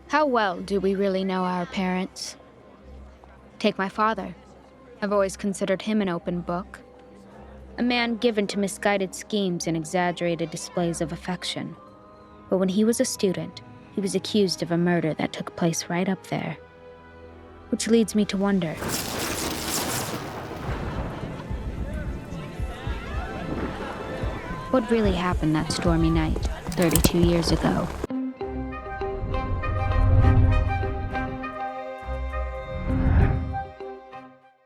How well do we really know our parents? Take my father. I've always considered him an open book. A man given to misguided schemes and exaggerated displays of affection. But when he was a student, he was accused of a murder that took place right up there. Which leads me to wonder. What really happened that stormy night, 32 years ago?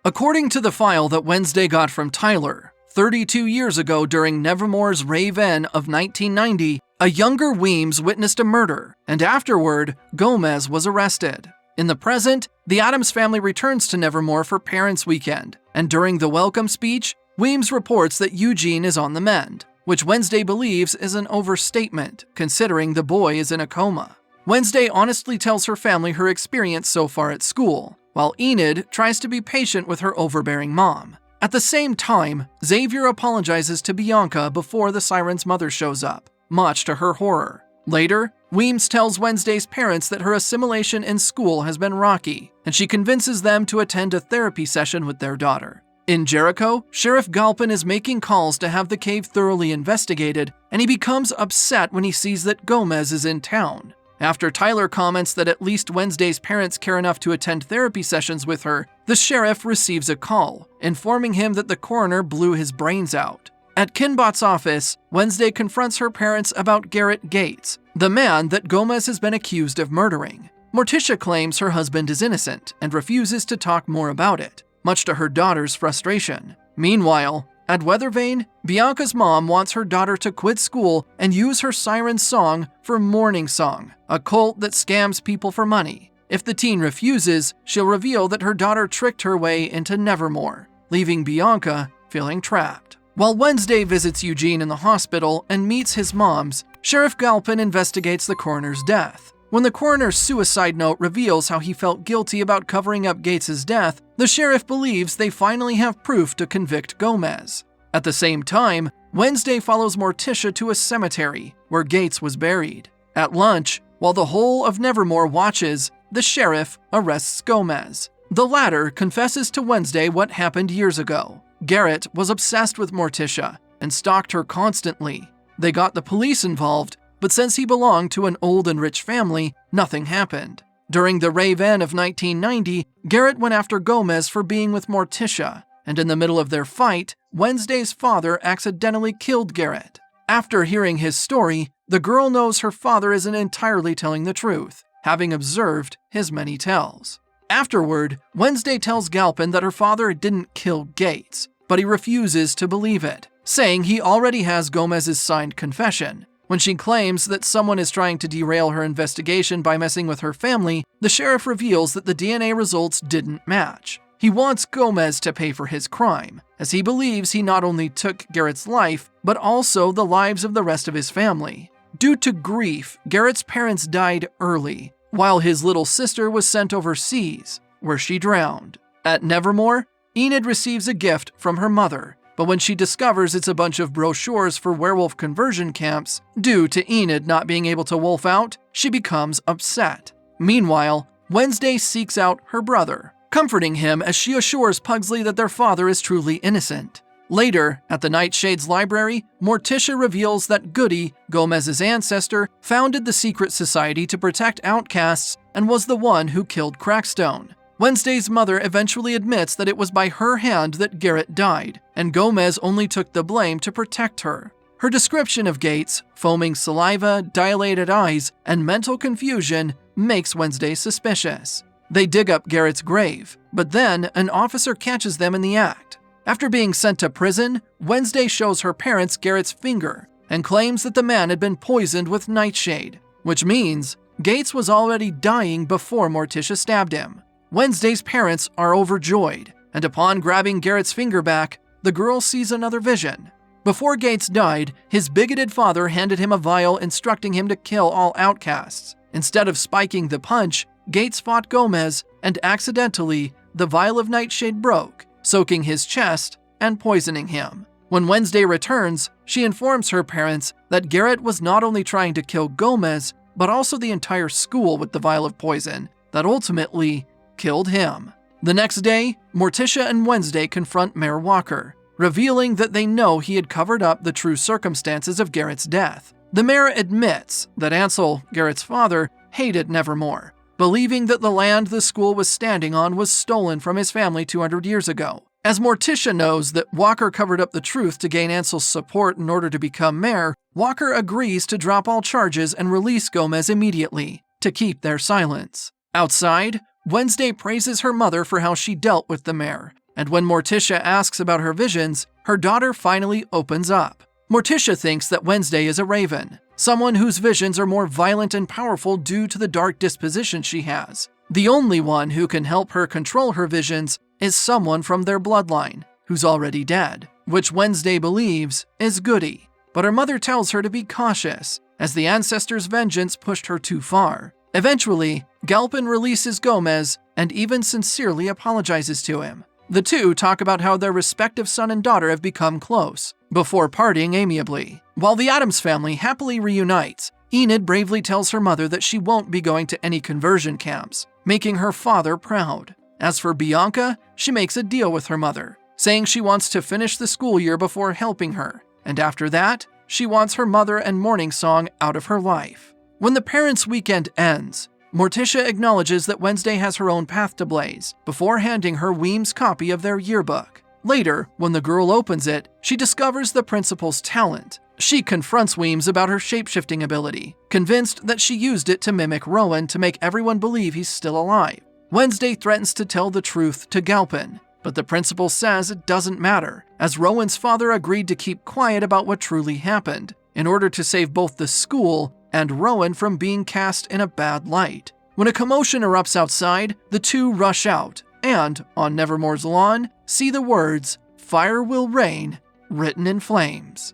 According to the file that Wednesday got from Tyler, 32 years ago during Nevermore's rave-in of 1990, a younger Weems witnessed a murder, and afterward, Gomez was arrested. In the present, the Addams family returns to Nevermore for Parents' Weekend, and during the welcome speech, Weems reports that Eugene is on the mend, which Wednesday believes is an overstatement, considering the boy is in a coma. Wednesday honestly tells her family her experience so far at school, while Enid tries to be patient with her overbearing mom. At the same time, Xavier apologizes to Bianca before the siren's mother shows up, much to her horror. Later, Weems tells Wednesday's parents that her assimilation in school has been rocky, and she convinces them to attend a therapy session with their daughter. In Jericho, Sheriff Galpin is making calls to have the cave thoroughly investigated, and he becomes upset when he sees that Gomez is in town. After Tyler comments that at least Wednesday's parents care enough to attend therapy sessions with her, the sheriff receives a call, informing him that the coroner blew his brains out. At 𝐒𝐚𝐬𝐤𝐻𝐿 office, Wednesday confronts her parents about 𝐒𝐩𝐢𝐬𝐲, the man that Gomez has been accused of murdering. Morticia claims her husband is innocent and refuses to talk more about it, much to her daughter's frustration. Meanwhile, at Weathervane, Bianca's mom wants her daughter to quit school and use her siren song for Morning Song, a cult that scams people for money. If the teen refuses, she'll reveal that her daughter tricked her way into Nevermore, leaving Bianca feeling trapped. While Wednesday visits Eugene in the hospital and meets his moms, Sheriff Galpin investigates the coroner's death. When the coroner's suicide note reveals how he felt guilty about covering up Gates's death, the sheriff believes they finally have proof to convict Gomez. At the same time, Wednesday follows Morticia to a cemetery where Gates was buried. At lunch, while the whole of Nevermore watches, the sheriff arrests Gomez. The latter confesses to Wednesday what happened years ago. Garrett was obsessed with Morticia and stalked her constantly. They got the police involved, but since he belonged to an old and rich family, nothing happened. During the rave-in of 1990, Garrett went after Gomez for being with Morticia, and in the middle of their fight, Wednesday's father accidentally killed Garrett. After hearing his story, the girl knows her father isn't entirely telling the truth, having observed his many tells. Afterward, Wednesday tells Galpin that her father didn't kill Gates, but he refuses to believe it, saying he already has Gomez's signed confession. When she claims that someone is trying to derail her investigation by messing with her family, the sheriff reveals that the DNA results didn't match. He wants Gomez to pay for his crime, as he believes he not only took Garrett's life, but also the lives of the rest of his family. Due to grief, Garrett's parents died early, while his little sister was sent overseas, where she drowned. At Nevermore, Enid receives a gift from her mother, but when she discovers it's a bunch of brochures for werewolf conversion camps, due to Enid not being able to wolf out, she becomes upset. Meanwhile, Wednesday seeks out her brother, comforting him as she assures Pugsley that their father is truly innocent. Later, at the Nightshade's library, Morticia reveals that Goody, Gomez's ancestor, founded the secret society to protect outcasts and was the one who killed Crackstone. Wednesday's mother eventually admits that it was by her hand that Garrett died, and Gomez only took the blame to protect her. Her description of Gates, foaming saliva, dilated eyes, and mental confusion makes Wednesday suspicious. They dig up Garrett's grave, but then an officer catches them in the act. After being sent to prison, Wednesday shows her parents Garrett's finger and claims that the man had been poisoned with nightshade, which means Gates was already dying before Morticia stabbed him. Wednesday's parents are overjoyed, and upon grabbing Garrett's finger back, the girl sees another vision. Before Gates died, his bigoted father handed him a vial instructing him to kill all outcasts. Instead of spiking the punch, Gates fought Gomez, and accidentally, the vial of nightshade broke, soaking his chest and poisoning him. When Wednesday returns, she informs her parents that Garrett was not only trying to kill Gomez, but also the entire school with the vial of poison that ultimately killed him. The next day, Morticia and Wednesday confront Mayor Walker, revealing that they know he had covered up the true circumstances of Garrett's death. The mayor admits that Ansel, Garrett's father, hated Nevermore, believing that the land the school was standing on was stolen from his family 200 years ago. As Morticia knows that Walker covered up the truth to gain Ansel's support in order to become mayor, Walker agrees to drop all charges and release Gomez immediately, to keep their silence. Outside, Wednesday praises her mother for how she dealt with the mayor, and when Morticia asks about her visions, her daughter finally opens up. Morticia thinks that Wednesday is a raven, someone whose visions are more violent and powerful due to the dark disposition she has. The only one who can help her control her visions is someone from their bloodline, who's already dead, which Wednesday believes is 𝐒𝐤𝐢𝐬𝐤. But her mother tells her to be cautious, as the ancestors' vengeance pushed her too far. Eventually, 𝐒𝐤𝐢𝐬𝐿 releases Gomez and even sincerely apologizes to him. The two talk about how their respective son and daughter have become close, before parting amiably. While the Addams family happily reunites, Enid bravely tells her mother that she won't be going to any conversion camps, making her father proud. As for Bianca, she makes a deal with her mother, saying she wants to finish the school year before helping her, and after that, she wants her mother and morning song out of her life. When the parents' weekend ends, Morticia acknowledges that Wednesday has her own path to blaze, before handing her Weems' copy of their yearbook. Later, when the girl opens it, she discovers the principal's talent. She confronts Weems about her shape-shifting ability, convinced that she used it to mimic Rowan to make everyone believe he's still alive. Wednesday threatens to tell the truth to 𝐒𝐤𝐢𝐬𝐿, but the principal says it doesn't matter, as Rowan's father agreed to keep quiet about what truly happened, in order to save both the school and Rowan from being cast in a bad light. When a commotion erupts outside, the two rush out, and, on Nevermore's lawn, see the words, "Fire will rain," written in flames.